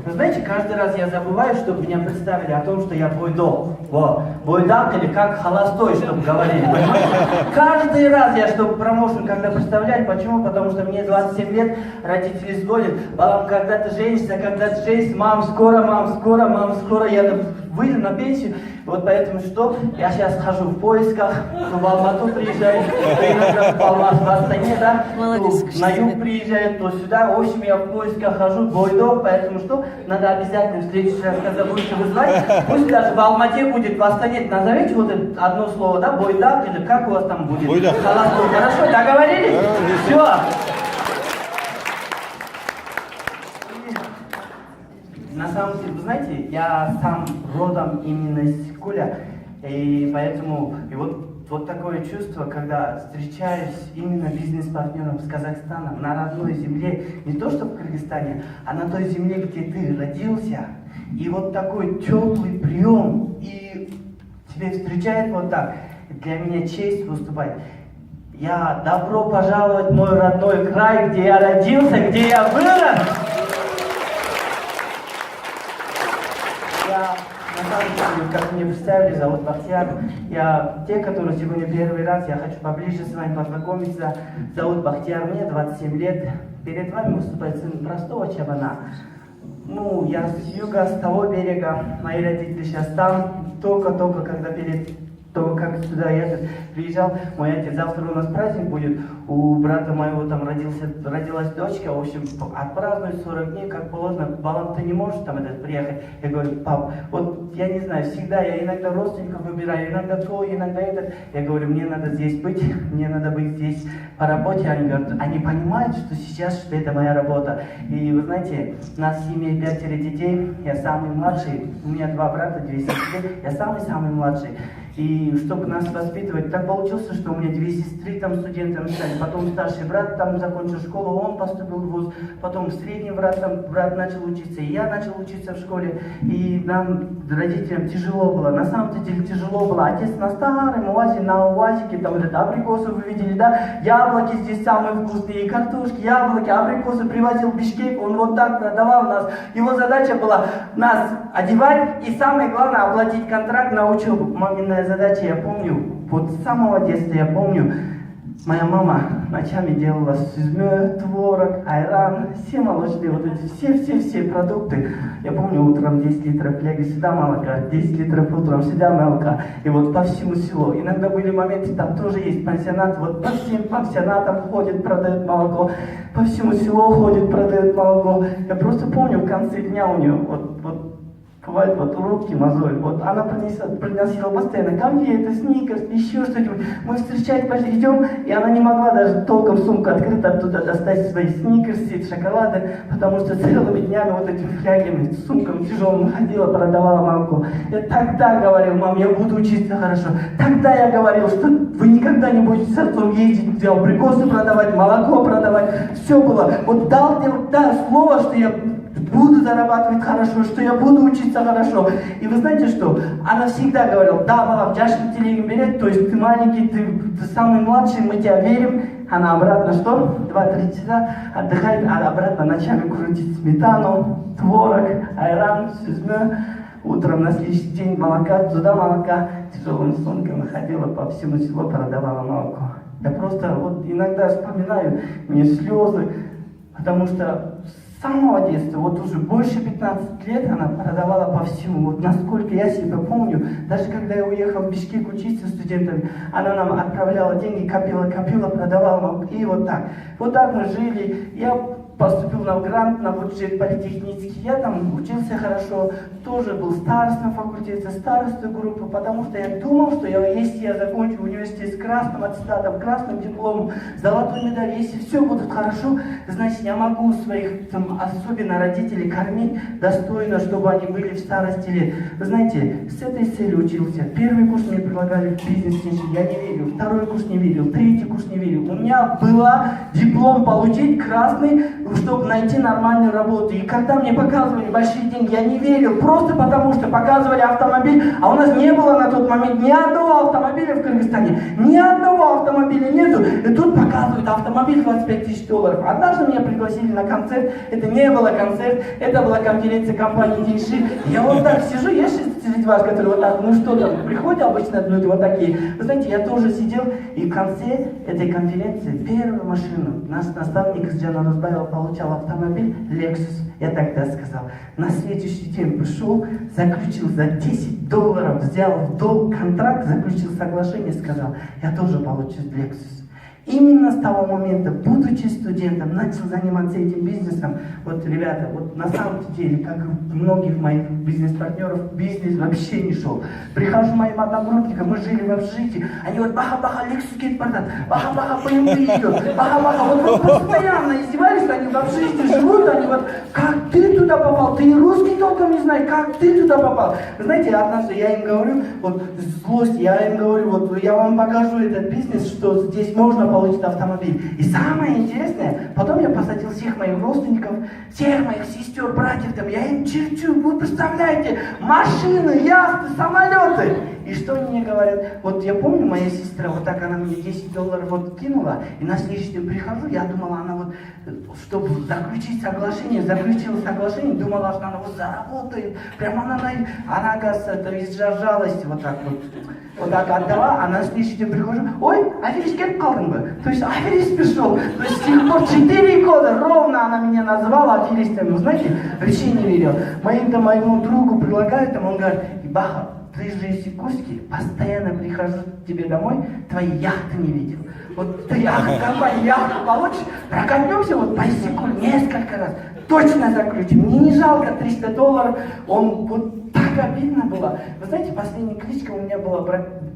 Вы знаете, каждый раз я забываю, чтобы меня представили о том, что я бойдак. Бойдак или как холостой, чтобы говорили. Понимаете? Каждый раз я, чтобы промоушен когда представляли, почему? Потому что мне 27 лет, родители звонят, балам, когда ты женишься, мам, скоро, я выйду на пенсию. Вот поэтому что? Я сейчас хожу в поисках, то в Алмату приезжаю, то иногда в Алмату, в Астане, да, то на юг приезжаю, то сюда. В общем, я в поисках хожу, бойдак, поэтому что? Надо обязательно в следующий раз, когда будете вызывать, пусть даже в Алмате будет, в Астане, назовите вот это одно слово, да, бойдак, или как у вас там будет? Бойдак. Холостой. Хорошо, договорились? Все. На самом деле, вы знаете, я сам родом именно из Сикуля, и поэтому вот такое чувство, когда встречаюсь именно бизнес-партнером с Казахстаном на родной земле, не то что в Кыргызстане, а на той земле, где ты родился, и вот такой теплый прием, и тебя встречают вот так. Для меня честь выступать. Добро пожаловать в мой родной край, где я родился, где я вырос. На самом деле, как мне представили, зовут Бахтияр. Те, которые сегодня первый раз, я хочу поближе с вами познакомиться. Зовут Бахтияр, мне 27 лет. Перед вами выступает сын простого чабана. Я с юга, с того берега. Мои родители сейчас там. Только когда как сюда я приезжал, мой отец, завтра у нас праздник будет, у брата моего там родилась дочка, в общем, отпразднуй 40 дней, как положено, балам, ты не можешь там приехать. Я говорю, пап, вот я не знаю, всегда я иногда родственников выбираю, иногда то, иногда это. Я говорю, мне надо здесь быть, мне надо быть здесь по работе. Они говорят, они понимают, что сейчас, что это моя работа. И вы знаете, у нас в семье 5 детей, я самый младший, у меня 2 брата, 2 сестры, я самый младший. И чтобы нас воспитывать, так получилось, что у меня 2 сестры там студентами стали, потом старший брат там закончил школу, он поступил в вуз, потом средний брат начал учиться, и я начал учиться в школе, и нам, родителям, тяжело было, на самом деле тяжело было. Отец на старом УАЗе, на УАЗике, там абрикосы вы видели, да, яблоки здесь самые вкусные, картошки, яблоки, абрикосы привозил в Бишкек, он вот так продавал нас. Его задача была нас одевать и самое главное оплатить контракт на учебу. Маминая задача, я помню, вот с самого детства я помню, моя мама ночами делала сюзьмё, творог, айран, все молочные, вот эти все продукты. Я помню, утром 10 литров леги, сюда молока, 10 литров утром, сюда молока. И вот по всему селу. Иногда были моменты, там тоже есть пансионат, вот по всем пансионатам ходит, продает молоко, по всему селу ходит, продает молоко. Я просто помню, в конце дня у нее, вот бывает, вот руки мозоль, вот она приносила постоянно конфеты, сникерс, еще что-нибудь. Мы встречать пошли, идем, и она не могла даже толком сумку открыть, оттуда достать свои сникерсы, шоколады, потому что целыми днями вот этими флягами, с сумками тяжелыми ходила, продавала молоко. Я тогда говорил, мам, я буду учиться хорошо. Тогда я говорил, что вы никогда не будете с отцом ездить, где абрикосы продавать, молоко продавать. Все было. Вот дал мне слово, что я буду зарабатывать хорошо, что я буду учиться хорошо. И вы знаете что? Она всегда говорила, да, балам, тяжкий телегин берет, то есть ты маленький, ты самый младший, мы тебя верим. Она обратно что? 2-3 часа отдыхает, а обратно ночами крутит сметану, творог, айран, сюзьмё. Утром на следующий день туда молока, тяжелыми сумками ходила по всему селу, продавала молоко. Я просто вот иногда вспоминаю, мне слезы, потому что с самого детства, вот уже больше 15 лет она продавала по всему. Вот насколько я себя помню, даже когда я уехал в Бишкек учиться студентами, она нам отправляла деньги, копила, продавала, и вот так. Вот так мы жили. Я поступил на грант, на бюджет политехнический. Я там учился хорошо, тоже был старостом факультета, старостной группы, потому что я думал, что если я закончу университет с красным аттестатом, красным дипломом, золотой медалью, если все будет хорошо, значит я могу своих, там, особенно родителей, кормить достойно, чтобы они были в старости лет. Вы знаете, с этой целью учился. Первый курс мне предлагали в бизнесе, я не верил, второй курс не верил, третий курс не верил. У меня была диплом получить красный, чтобы найти нормальную работу. И когда мне показывали большие деньги, я не верил, просто потому что показывали автомобиль, а у нас не было на тот момент ни одного автомобиля в Кыргызстане, ни одного автомобиля нету. И тут показывают автомобиль 25 тысяч долларов. Однажды меня пригласили на концерт, это не было концерт, это была конференция компании Деньши. Я вот так сижу, есть среди вас, которые вот так, ну что там, приходят обычно люди вот такие. Вы знаете, я тоже сидел, и в конце этой конференции первую машину наш наставник из Джана Рузбаева получал автомобиль Lexus. Я тогда сказал, на следующий день пришел, заключил за 10 долларов, взял в долг контракт, заключил соглашение, сказал, я тоже получу Lexus. Именно с того момента, будучи студентом, начал заниматься этим бизнесом. Вот, ребята, вот на самом деле, как и многих моих бизнес-партнеров, бизнес вообще не шел. Прихожу к моим одногруппникам, мы жили в общежитии, они вот баха-баха, Lexus geht продать, баха-баха, BMW идет, баха-баха, вот постоянно издевались, что они в общежитии живут, они вот, как ты туда попал, ты и русский толком не знаешь, как ты туда попал. Вы знаете, однажды я им говорю, вот злость, я им говорю, вот я вам покажу этот бизнес, что здесь можно получить автомобиль. И самое интересное, потом я посадил всех моих родственников, всех моих сестер, братьев, там, я им черчу, вы представляете, машины, яхты, самолеты. И что они мне говорят? Вот я помню, моя сестра, вот так она мне 10 долларов вот кинула, и на следующий день прихожу, я думала, она вот, чтобы заключить соглашение, заключила соглашение, думала, что она вот заработает, прямо она, оказывается, это из-за жалости вот так отдала, а на следующий день прихожу, ой, аферист кеп калдың бы? То есть аферист пришел. То есть с тех пор 4 года ровно она меня называла аферистом. Вы знаете, вообще не верил. Моему другу предлагают, он говорит, Баха, ты же из Якутски, постоянно прихожу к тебе домой, твои яхты не видел. Вот ты компания яхту получишь, прокатнемся вот по Исику несколько раз. Точно заключим. Мне не жалко 300 долларов. Он вот так обидно было. Вы знаете, последняя кличка у меня была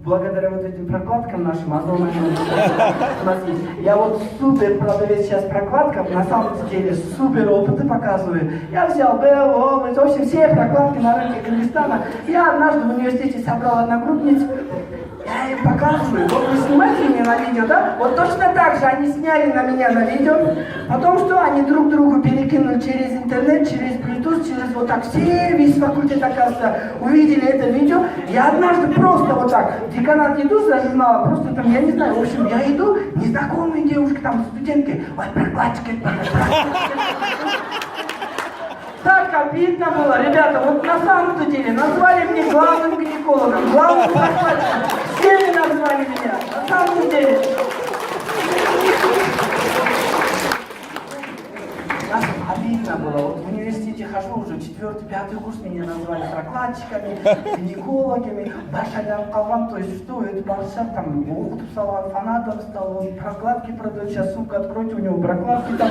благодаря вот этим прокладкам нашим, Азону у нас есть. Я вот супер продавец сейчас прокладкам, на самом деле супер опыты показываю. Я взял БЛО, в общем, все прокладки на рынке Кыргызстана. Я однажды в университете собрал одногруппниц. Я им показываю, вот вы снимаете меня на видео, да? Вот точно так же они сняли на меня на видео. Потом что? Они друг другу перекинули через интернет, через Bluetooth, через вот так. Все, весь факультет, оказывается, увидели это видео. Я однажды просто вот так, в деканат иду за журналом, просто там, я не знаю, в общем, я иду, незнакомые девушки, там, студентки, ой, прокладчики, так обидно было, ребята, вот на самом деле назвали меня главным гинекологом, главным прокладчиком. Все назвали меня, на самом деле. Обидно было. Вот в университете хожу уже 4-5 курс, меня назвали прокладчиками, гинекологами, Башалян Калван, то есть что, это Баршак там оқытып салған, фанатом стал, он прокладки продает, сейчас сумку откройте, у него прокладки там.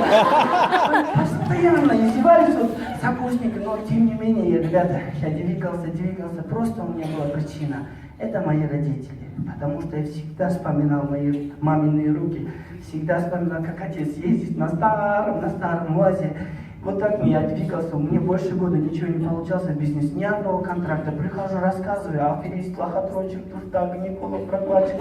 Постоянно издевались вот сокурсники, но тем не менее, ребята, я двигался, просто у меня была причина. Это мои родители, потому что я всегда вспоминал мои маминые руки, всегда вспоминал, как отец ездит на старом УАЗе. Вот так я двигался, мне больше года ничего не получалось в бизнесе, ни одного контракта. Прихожу, рассказываю, аферист, лохотрончик, туфта, гинеколог, прокладчик.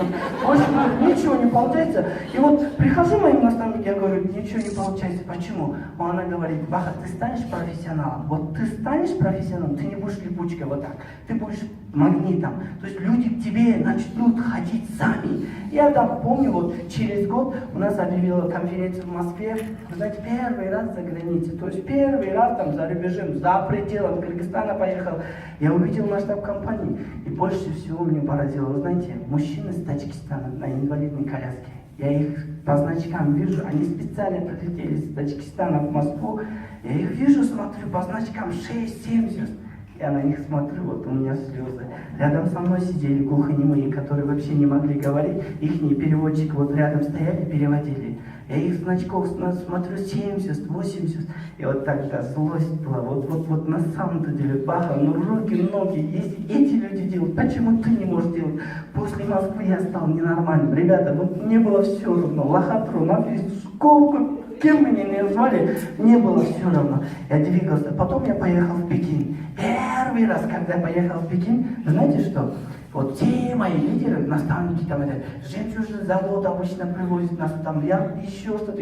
Больше ничего не получается. И вот прихожу моим наставникам, я говорю, ничего не получается. Почему? Она говорит, Баха, ты станешь профессионалом. Вот ты станешь профессионалом, ты не будешь липучкой вот так. Ты будешь магнитом. То есть люди к тебе начнут ходить сами. Я там помню, вот через год у нас объявила конференцию в Москве. Вы знаете, первый раз за границей. То есть первый раз там за рубежом, за пределом Кыргызстана поехал. Я увидел масштаб компании. И больше всего меня поразило, вы знаете, мужчины с Таджикистана на инвалидной коляске. Я их по значкам вижу, они специально прилетели из Таджикистана в Москву. Я их вижу, смотрю, по значкам 6-7 звезд. Я на них смотрю, вот у меня слезы. Рядом со мной сидели глухонемые, которые вообще не могли говорить. Ихние переводчики вот рядом стояли, переводили. Я их значков смотрю 70, 80. И вот тогда злость была. Вот на самом-то деле, Баха, ну руки, ноги. Если эти люди делают, почему ты не можешь делать? После Москвы я стал ненормальным. Ребята, вот мне было все равно. Лохотрон, аферист, сколько, кем меня не назвали, мне было все равно. Я двигался. Потом я поехал в Пекин. Первый раз, когда я поехал в Пекин, знаете что? Вот те мои лидеры, наставники, там, это, жемчужный завод обычно привозят нас, там, я еще что-то.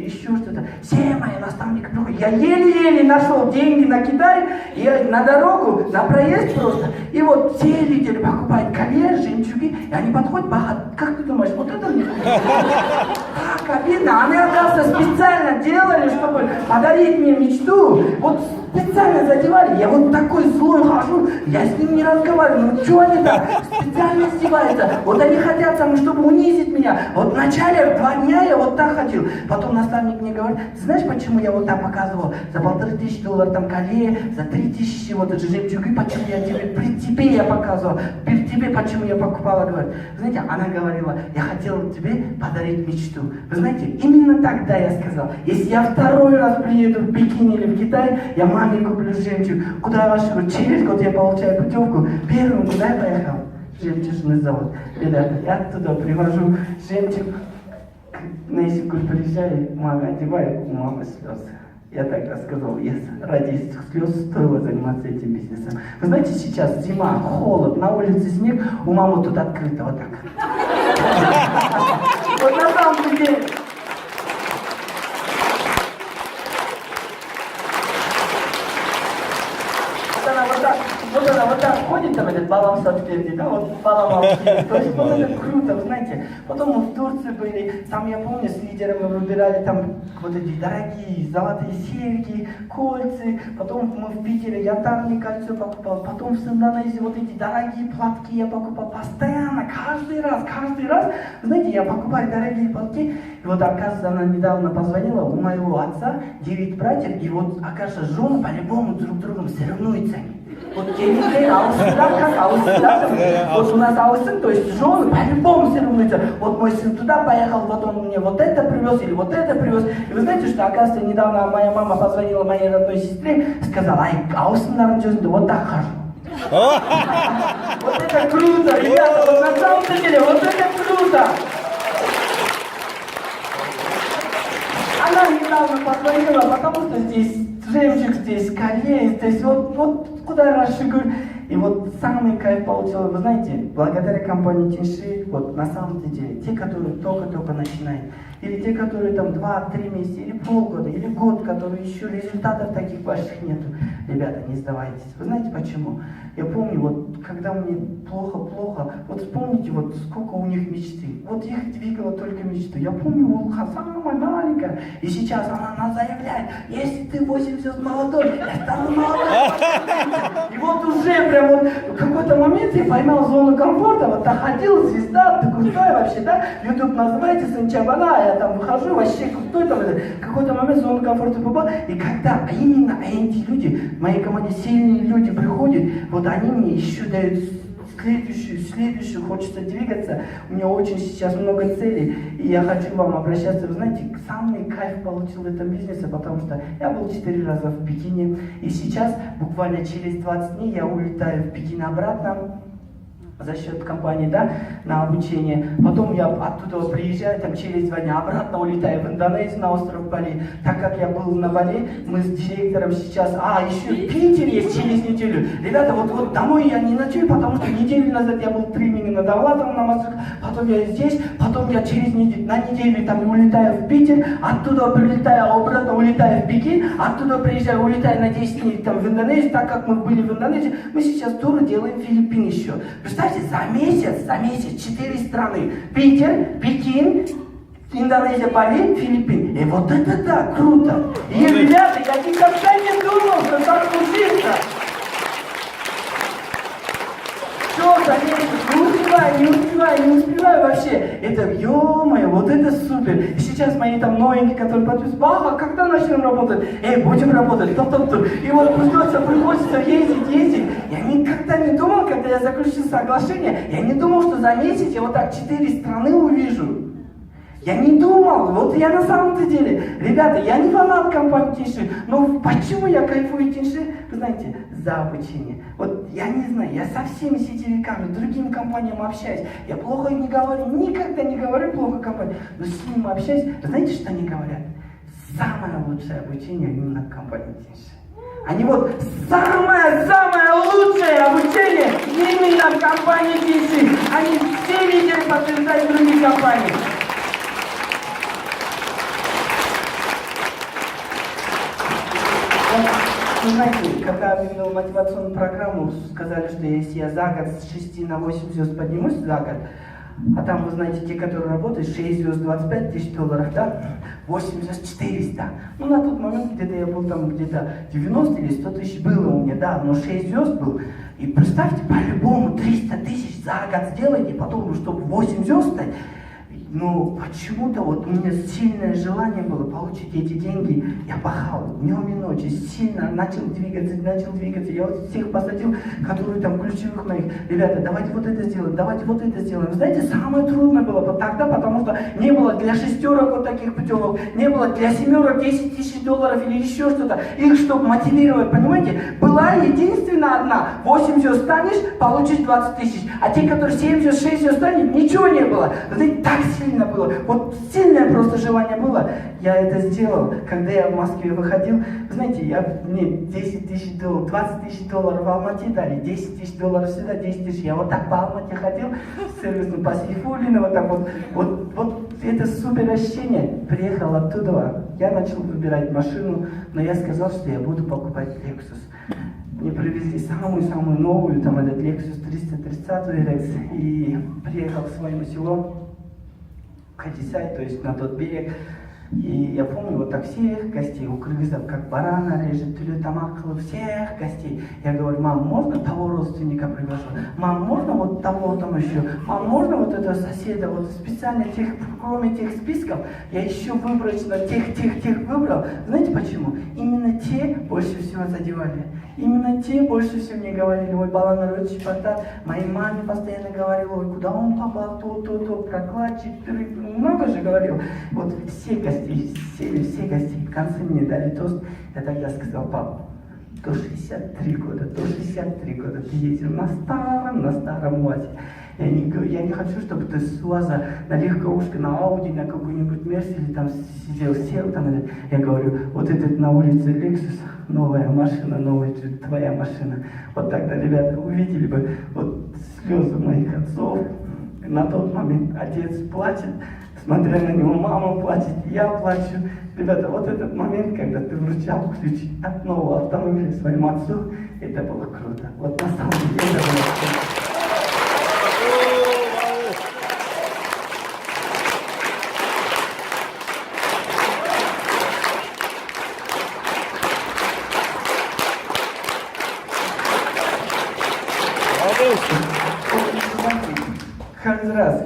Все мои наставники приходят. Я еле-еле нашел деньги на Китай, и на дорогу, на проезд просто. И вот все лидеры покупают колье, жемчуги, и они подходят, Бахат, как ты думаешь, вот это мне? Так обидно, они, оказывается, специально делали, чтобы подарить мне мечту. Вот специально задевали, я вот такой злой хожу, я с ним не разговариваю, ну что они там специально издеваются, вот они хотят там, чтобы унизить меня, вот в начале 2 дня я вот так ходил, потом наставник мне говорит, ты знаешь, почему я вот так показывал, за $1500 там колье, за 3000 вот эти жемчуги, почему я тебе, при тебе я показывал, при тебе почему я покупала, говорит, знаете, она говорила, я хотела тебе подарить мечту, вы знаете, именно тогда я сказал, если я 2-й раз приеду в Пекин или в Китай, я маме куплю жемчуг. Куда я вашу? Через год я получаю путевку. Первым куда я поехал? Жемчужный завод. Ребята, я оттуда привожу жемчуг. На Исикуль приезжаю, маме одеваю, у мамы слезы. Я тогда сказал, ради этих слез стоило заниматься этим бизнесом. Вы знаете, сейчас зима, холод, на улице снег, у мамы тут открыто, вот так. Вот на самом деле. Вот так ходит там этот балам соцсети, да, вот балам. То есть вот это круто, вы знаете. Потом мы в Турции были, там я помню, с лидерами выбирали там вот эти дорогие золотые серьги, кольца. Потом мы в Питере янтарное кольцо покупал. Потом в Индонезии вот эти дорогие платки я покупал постоянно, каждый раз. Вы знаете, я покупаю дорогие платки. И вот, оказывается, она недавно позвонила, у моего отца 9 братьев, и вот, оказывается, жены по-любому друг другом соревнуются. Вот Кеннеди, вот у нас аусын, то есть жены по-любому соревнуются. Вот мой сын туда поехал, вот он мне вот это привез или вот это привез. И вы знаете, что, оказывается, недавно моя мама позвонила моей родной сестре, сказала, ай, аусын, вот так хожу. Вот это круто, ребята, вот на самом деле, вот это круто. Она недавно позвонила, потому что здесь жемчуг, здесь колье, здесь вот куда я раньше говорю. И вот самый кайф получил, вы знаете, благодаря компании Тиньши, вот на самом деле, те, которые только-только начинают, или те, которые там 2-3 месяца, или полгода, или год, которые еще результатов таких больших нету, ребята, не сдавайтесь. Вы знаете почему? Я помню, вот когда мне плохо, вот вспомните, вот сколько у них мечты. Вот их двигала только мечта. Я помню, Улха самая маленькая, и сейчас она заявляет, если ты 80 молодой, я стану молодой. И вот уже прям вот в какой-то момент я поймал зону комфорта, вот так ходил, звезда, ты крутой вообще, да? YouTube называете Санчабана, я там выхожу, вообще крутой там, в какой-то момент зону комфорта попал. И когда именно эти люди, в моей команде сильные люди приходят, вот они мне еще дают следующую, хочется двигаться. У меня очень сейчас много целей, и я хочу вам обращаться. Вы знаете, самый кайф получил в этом бизнесе, потому что я был 4 раза в Пекине, и сейчас, буквально через 20 дней, я улетаю в Пекин обратно за счет компании, да, на обучение. Потом я оттуда приезжаю, там через 2 дня обратно улетаю в Индонезию, на остров Бали. Так как я был на Бали, мы с директором сейчас, еще Питер есть через неделю. Ребята, вот домой я не ночую, потому что неделю назад я был тренинг на Давлатом, на Москве, потом я здесь, потом я через на неделю там улетаю в Питер, оттуда прилетаю, обратно улетаю в Пекин, оттуда приезжаю, улетаю на 10 дней там в Индонезию. Так как мы были в Индонезии, мы сейчас туры делаем в Филиппины еще. Представьте, за месяц 4 страны. Питер, Пекин, Индонезия, Бали, Филиппины. И вот это да, круто. И, ребята, я никогда не думал, что так случится. Все, за месяц, не успеваю вообще. Это, ё-моё, вот это супер. И сейчас мои там новенькие, которые подписывают, Баха, когда начнем работать? Будем работать, топ-топ-топ. И вот приходится ездить. Я никогда не думал, когда я заключил соглашение, я не думал, что за месяц я вот так 4 страны увижу. Я не думал, вот я на самом-то деле, ребята, я не фанат компании Тиньши, но почему я кайфую Тиньши? Вы знаете, за обучение. Вот я не знаю, я со всеми сетевиками, другим компаниям общаюсь, я плохо не говорю, никогда не говорю плохо компании, но с ними общаюсь, вы знаете, что они говорят? Самое лучшее обучение именно в компании Тиньши. Они вот самое лучшее обучение именно в компании DC. Они все лидеры подтверждают других компаний. Вы знаете, когда объявил мотивационную программу, сказали, что если я за год с 6 на 8 звезд поднимусь за год, а там, вы знаете, те, которые работают, 6 звезд 25 тысяч долларов, да? 8 звезд 400. Ну, на тот момент где-то я был там, где-то 90 или 100 тысяч было у меня, да, но 6 звезд был. И представьте, по-любому 300 тысяч за год сделать, и потом, чтобы 8 звезд стать. Но почему-то вот у меня сильное желание было получить эти деньги. Я пахал днем и ночью, сильно начал двигаться. Я вот всех посадил, которые там ключевых моих. Ребята, давайте вот это сделаем, давайте вот это сделаем. Знаете, самое трудное было вот тогда, потому что не было для шестерок вот таких путевок, не было для семерок 10 тысяч долларов или еще что-то. Их, чтобы мотивировать, понимаете, была единственная одна. 8 звезд станешь, получишь 20 тысяч. А те, которые 7 звезд, 6 звезд станет, ничего не было. Знаете, так сильно было. Вот сильное просто желание было. Я это сделал. Когда я в Москве выходил, вы знаете, мне 10 тысяч долларов, 20 тысяч долларов в Алмате дали, 10 тысяч долларов сюда, 10 тысяч. Я вот так по Алмате ходил, в сервисном по Сейфуллино, вот так вот это супер ощущение. Приехал оттуда, я начал выбирать машину, но я сказал, что я буду покупать Lexus. Мне привезли самую новую, там этот Lexus 330 RX, и приехал в своему селу, Кадисай, то есть на тот берег. И я помню вот так всех гостей, у кыргызов как барана режет, тамак кылып, всех гостей. Я говорю: мам, можно того родственника приглашу? Мам, можно вот того там еще? Мам, можно вот этого соседа? Вот специально тех, кроме тех списков, я еще выборочно тех выбрал. Знаете почему? Именно те больше всего задевали. Именно те больше всего мне говорили: ой, балана родич патат. Моей маме постоянно говорил: ой, куда он попал, то, прокладчик, много же говорил. Вот все гостей, все гостей в конце мне дали тост. Я тогда сказал: папа, до 63 года ты ездил на старом УАЗе. Я не хочу, чтобы ты с УАЗа на легковушке, на Ауди, на какую-нибудь Мерседес там сел там. Я говорю: вот этот на улице Lexus, новая машина, новая твоя машина. Вот тогда ребята увидели бы вот слезы моих отцов. На тот момент отец плачет, смотря на него, мама плачет, я плачу. Ребята, вот этот момент, когда ты вручал ключи от нового автомобиля своему отцу, это было круто. Вот на самом деле это было круто. Каждый раз,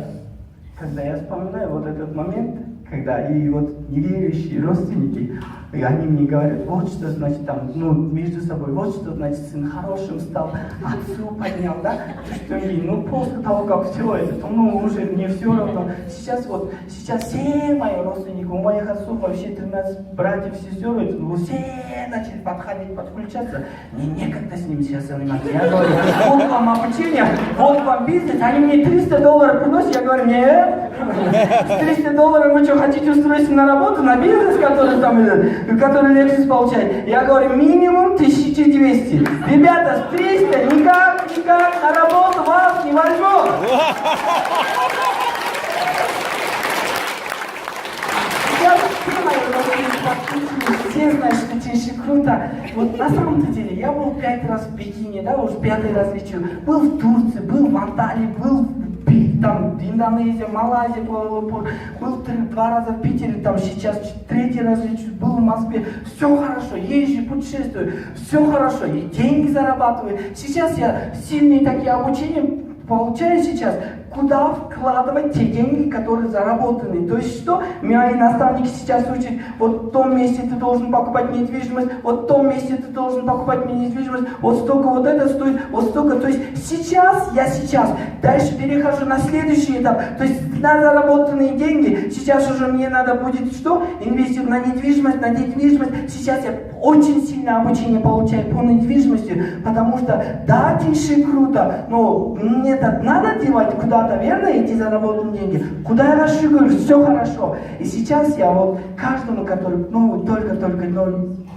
когда я вспоминаю вот этот момент, когда и вот неверующие родственники, и они мне говорят: вот что значит там, между собой, вот что значит сын хорошим стал, отцу поднял, да, что после того, как все это, уже мне все равно. Сейчас все мои родственники, у моих отцов вообще 13 братьев, сестер, все начали подходить, подключаться. Мне некогда с ними сейчас заниматься. Я говорю: вот вам обучение, вот вам бизнес, они мне 300 долларов приносят, я говорю: нет, с 300 долларов вы что, хотите устроиться на работу, на бизнес, который Lexus получает? Я говорю: минимум 1200. Ребята, с 300 никак на работу вас не возьмут. Все знают, что это очень круто. Вот на самом деле я был 5 раз в Пекине, да, уже 5-й раз лечу. Был в Турции, был в Анталии, был там Индонезия, Малайзия, Куала-Лумпур, был 2 раза в Питере, там сейчас 3-й раз лечу, был в Москве. Все хорошо, езжу, путешествую, все хорошо, и деньги зарабатываю. Сейчас я сильные такие обучения получаю сейчас. Куда вкладывать те деньги, которые заработаны? То есть что? Мои наставники сейчас учат: вот в том месте ты должен покупать недвижимость, вот в том месте ты должен покупать недвижимость, вот столько вот это стоит, вот столько. То есть сейчас, дальше перехожу на следующий этап. То есть на заработанные деньги, сейчас уже мне надо будет что? Инвестировать на недвижимость. Сейчас я очень сильное обучение получаю по недвижимости, потому что да, тише круто, но мне это надо девать куда-то надо, верно, идти заработать деньги. Куда я расширю, говорю, все хорошо. И сейчас я вот каждому, который, только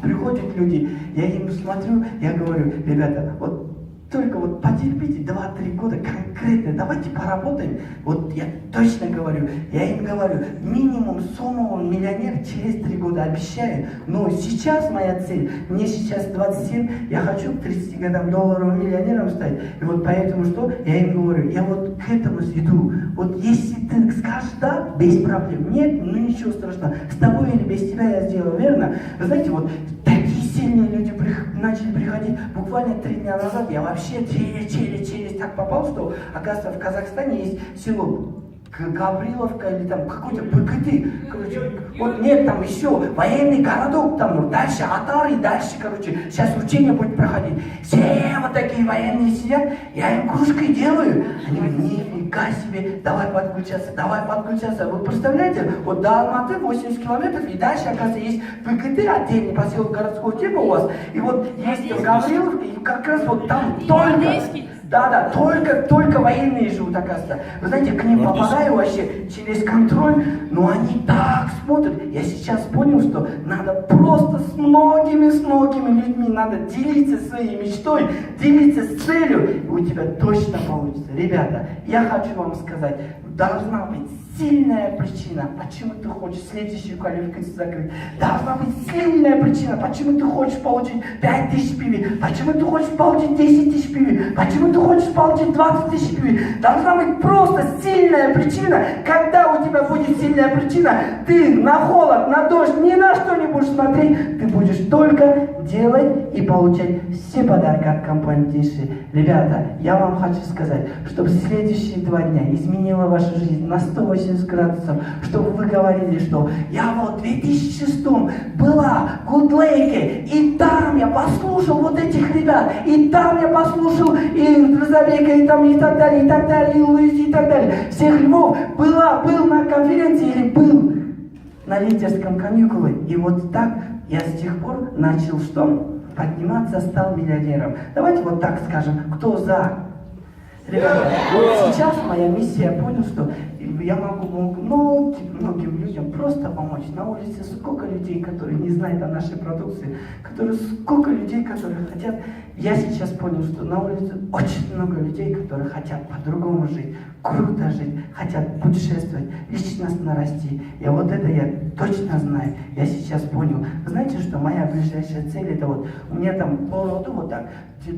приходят люди, я им смотрю, я говорю, ребята, вот только вот потерпите 2-3 года конкретно, давайте поработаем. Вот я точно говорю, я им говорю, минимум сумму миллионер через 3 года, обещаю. Но сейчас моя цель, мне сейчас 27, я хочу к 30 годам долларовым миллионером стать. И вот поэтому что, я им говорю, я вот к этому иду. Вот если ты скажешь да, без проблем, нет, ну ничего страшного, с тобой или без тебя я сделаю, верно? Вы знаете, вот такие сильные люди начали приходить. Буквально 3 дня назад я вообще через так попал, что, оказывается, в Казахстане есть село Гавриловка или там какой-то БКТ, короче, вот нет, там еще военный городок, там дальше Атар и дальше, короче, сейчас учение будет проходить. Все вот такие военные сидят, я им кружкой делаю, они говорят, нифига себе, давай подключаться. Вы представляете, вот до Алматы 80 километров и дальше, оказывается, есть БКТ, отдельный поселок городского типа у вас, и вот есть в Гавриловке, и как раз вот там только... Да, только военные живут, оказывается. Вы знаете, к ним попадаю вообще через контроль, но они так смотрят. Я сейчас понял, что надо просто с многими людьми надо делиться своей мечтой, делиться с целью, и у тебя точно получится. Ребята, я хочу вам сказать, должна быть сильная причина, почему ты хочешь следующую квалификацию закрыть. Должна быть сильная причина, почему ты хочешь получить 5000 PV, почему ты хочешь получить 10 тысяч PV, почему ты хочешь получить 20 тысяч PV. Должна быть просто сильная причина. Когда у тебя будет сильная причина, ты на холод, на дождь, ни на что не будешь смотреть, ты будешь только делать и получать все подарки от компании Тиши. Ребята, я вам хочу сказать, чтобы следующие 2 дня изменила вашу жизнь на 180 градусов, чтобы вы говорили, что я вот в 2006 была в Гудлейке, и там я послушал вот этих ребят, и там я послушал и Розабека, и там и так далее, и Луизи, и так далее. Всех львов был на конференции или был на лидерском каникуле. И вот так я с тех пор начал что? Подниматься, стал миллионером. Давайте вот так скажем, кто за? Ребята, вот сейчас моя миссия, я понял, что я могу многим людям просто помочь. На улице сколько людей, которые не знают о нашей продукции, сколько людей, которые хотят. Я сейчас понял, что на улице очень много людей, которые хотят по-другому жить, круто жить, хотят путешествовать, личностно расти. И вот это я точно знаю. Я сейчас понял. Вы знаете, что моя ближайшая цель, это вот, у меня там по роду вот так.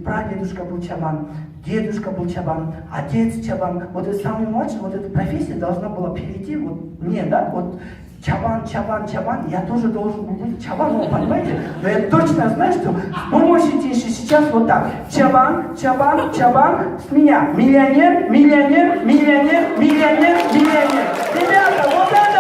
Прадедушка был чабан, дедушка был чабан, отец чабан. Вот это самый младший, вот эта профессия должна была перейти вот мне, да, вот чабан, я тоже должен быть чабаном, понимаете? Но я точно знаю, что с помощью Тиши сейчас вот так. Чабан, с меня. Миллионер. Ребята, вот это